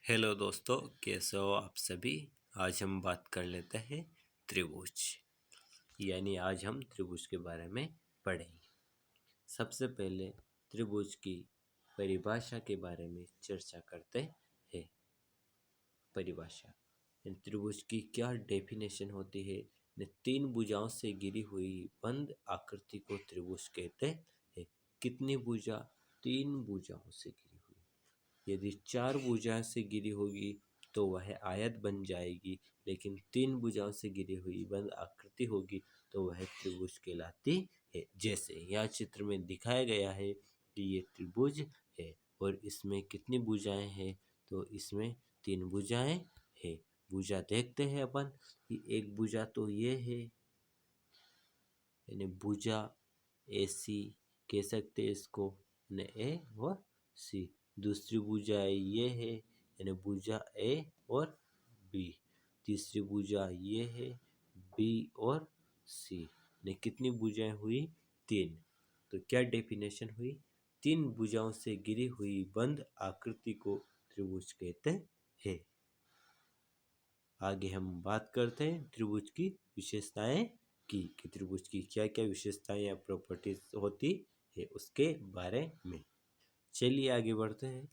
Hello दोस्तों, कैसे हो आप सभी। आज हम बात कर लेते हैं त्रिभुज, यानी आज हम त्रिभुज के बारे में पढ़ेंगे। सबसे पहले त्रिभुज की परिभाषा के बारे में चर्चा करते हैं। परिभाषा यानी त्रिभुज की क्या डेफिनेशन होती है। तीन भुजाओं से घिरी हुई बंद आकृति को त्रिभुज कहते हैं। कितनी भुजा? तीन भुजाओं से घिरी हुई। यदि चार भुजाओं से घिरी होगी तो वह आयत बन जाएगी, लेकिन तीन भुजाओं से घिरी हुई बंद आकृति होगी तो वह त्रिभुज कहलाती है। जैसे यहाँ चित्र में दिखाया गया है कि ये त्रिभुज है और इसमें कितनी भुजाएं हैं, तो इसमें तीन भुजाएं है। भुजा देखते हैं अपन कि एक भुजा तो ये है, यानी भुजा ऐसी कह सकते हैं इसको, ए और सी। दूसरी भुजा ये है, यानी भुजा ए और बी। तीसरी भुजा ये है, बी और सी। ने कितनी भुजाएं हुई? तीन। तो क्या डेफिनेशन हुई? तीन भुजाओं से घिरी हुई बंद आकृति को त्रिभुज कहते हैं। आगे हम बात करते हैं त्रिभुज की विशेषताएं कि त्रिभुज की क्या क्या विशेषताएं या प्रॉपर्टीज होती है उसके बारे में। चलिए आगे बढ़ते हैं।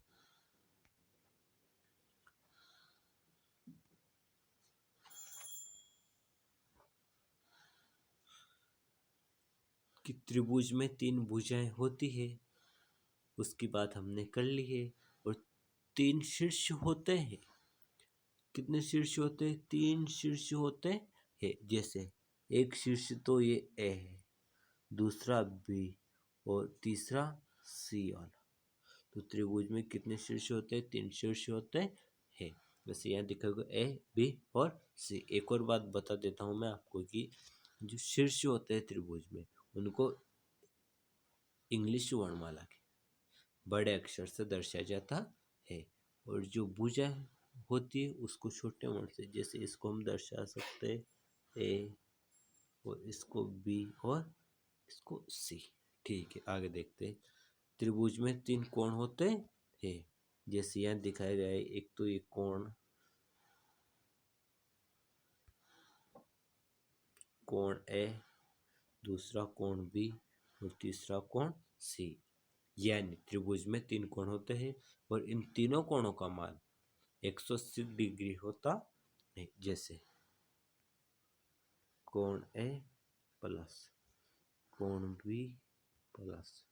कि त्रिभुज में तीन भुजाएं होती है उसकी बात हमने कर ली है। और तीन शीर्ष होते हैं। कितने शीर्ष होते हैं? तीन शीर्ष होते हैं। जैसे एक शीर्ष तो ये ए है, दूसरा बी और तीसरा सी वाला। तो त्रिभुज में कितने शीर्ष होते हैं? तीन शीर्ष होते हैं। वैसे यहाँ दिखा हुआ ए, बी और सी। एक और बात बता देता हूँ मैं आपको कि जो शीर्ष होते हैं त्रिभुज में उनको इंग्लिश वर्णमाला के बड़े अक्षर से दर्शाया जाता है, और जो भुजा होती है उसको छोटे वर्ण से, जैसे इसको हम दर्शा सकते हैं ए और इसको बी और इसको सी। ठीक है, आगे देखते हैं। त्रिभुज में तीन कोण होते हैं, जैसे यहाँ दिखाया गया है। एक तो ये कोण ए, दूसरा कोण बी और तीसरा कोण सी। यानी त्रिभुज में तीन कोण होते हैं और इन तीनों कोणों का मान 180 डिग्री होता है। जैसे कोण ए प्लस कोण बी प्लस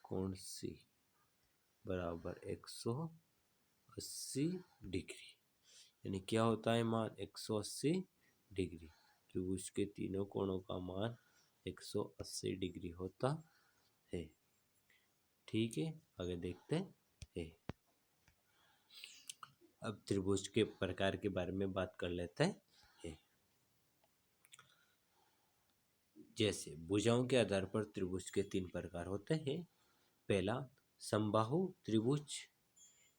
कोण सी बराबर 180 डिग्री। यानी क्या होता है मान? 180 डिग्री। त्रिभुज के तीनों कोणों का मान 180 डिग्री होता है। ठीक है, आगे देखते हैं। अब त्रिभुज के प्रकार के बारे में बात कर लेते हैं। जैसे भुजाओं के आधार पर त्रिभुज के तीन प्रकार होते हैं। पहला, समबाहु त्रिभुज,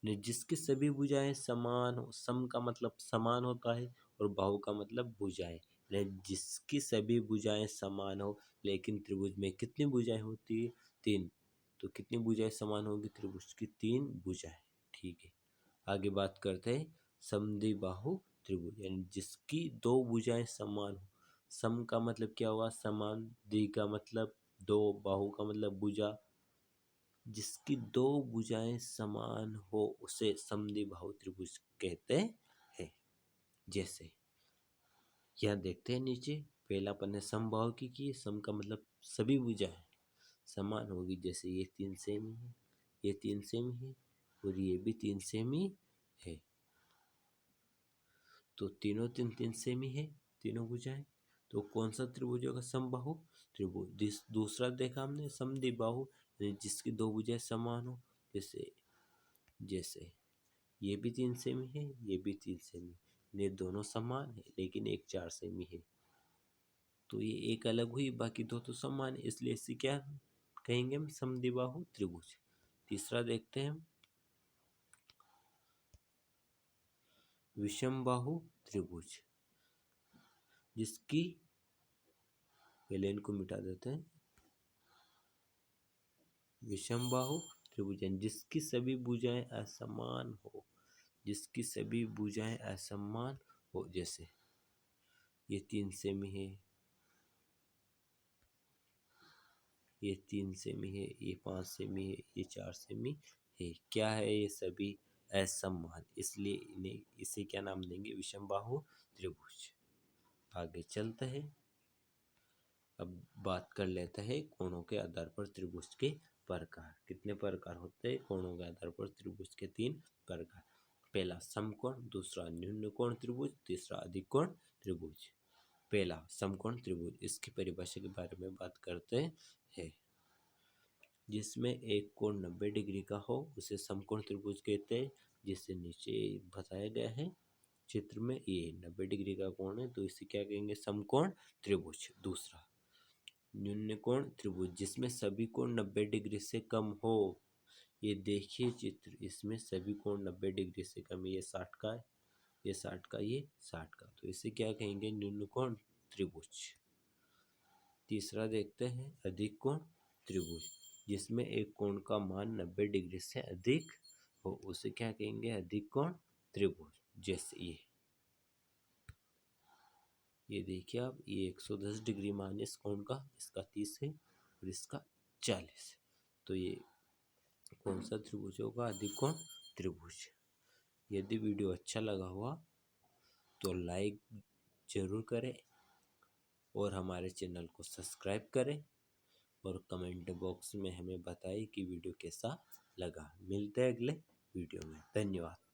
जिसकी सभी भुजाएं समान हो। सम का मतलब समान होता है और बाहु का मतलब भुजाएं। जिसकी सभी भुजाएं समान हो, लेकिन त्रिभुज में कितनी भुजाएं होती है? तीन। तो कितनी भुजाएं समान होगी? त्रिभुज की तीन भुजाएं। ठीक है, आगे बात करते हैं समद्विबाहु त्रिभुज, यानी जिसकी दो भुजाएं समान हो। सम का मतलब क्या हुआ? समान। द्वि का मतलब दो, बाहु का मतलब भुजा। जिसकी दो भुजाएं समान हो उसे समद्विबाहु त्रिभुज कहते हैं। जैसे यहाँ देखते हैं नीचे, पहला अपन ने समबाहु की। सम का मतलब सभी भुजाएं समान होगी। जैसे ये तीन सेम ही है, ये तीन सेम ही है और ये भी तीन सेम ही है। तो तीनों तीन तीन सेम ही है, तीनों भुजाएं। तो कौन सा त्रिभुज होगा? समबाहु त्रिभुज। दूसरा देखा हमने समद्विबाहु, जिसकी दो भुजाएं समान हो। जैसे जैसे ये भी तीन सेमी है, ये भी तीन सेमी। ये दोनों समान है लेकिन एक चार सेमी है। तो ये एक अलग हुई, बाकी दो तो समान है, इसलिए इसे क्या कहेंगे हम? समद्विबाहु त्रिभुज। तीसरा देखते हैं हम विषमबाहु त्रिभुज, जिसकी पहले इनको मिटा देते हैं। विषमबाहु त्रिभुज जिसकी सभी भुजाएं असमान हो। जिसकी सभी भुजाएं असमान हो। जैसे ये 3 सेमी है, ये 3 सेमी है, ये 5 सेमी है, ये 4 सेमी है। क्या है? ये सभी असमान, इसलिए इसे क्या नाम देंगे? विषमबाहु त्रिभुज। आगे चलते हैं। अब बात कर लेते हैं कोणों के आधार पर त्रिभुज के प्रकार। कितने प्रकार होते हैं कोणों के आधार पर त्रिभुज के? 3 प्रकार। पहला समकोण, दूसरा न्यून कोण त्रिभुज, तीसरा अधिक कोण त्रिभुज। पहला समकोण त्रिभुज, इसकी परिभाषा के बारे में बात करते हैं। जिसमें एक कोण 90 डिग्री का हो उसे समकोण त्रिभुज कहते हैं। जिससे नीचे बताया गया है चित्र में, ये 90 डिग्री का कोण है तो इसे क्या कहेंगे? समकोण त्रिभुज। दूसरा न्यून कोण त्रिभुज, जिसमें सभी कोण 90 डिग्री से कम हो। ये देखिए चित्र, इसमें सभी कोण 90 डिग्री से कम है। ये 60 का है, ये 60 का, ये 60 का, तो इसे क्या कहेंगे? न्यून कोण त्रिभुज। तीसरा देखते हैं अधिक कोण त्रिभुज, जिसमें एक कोण का मान 90 डिग्री से अधिक हो उसे क्या कहेंगे? अधिक कोण त्रिभुज। जैसे ये देखिए आप, ये 110 डिग्री मान है इस कोण का, इसका 30 है और इसका 40 है। तो ये कौन सा त्रिभुज होगा? अधिक कोण त्रिभुज। यदि वीडियो अच्छा लगा हुआ तो लाइक जरूर करें और हमारे चैनल को सब्सक्राइब करें और कमेंट बॉक्स में हमें बताएं कि वीडियो कैसा लगा। मिलते हैं अगले वीडियो में। धन्यवाद।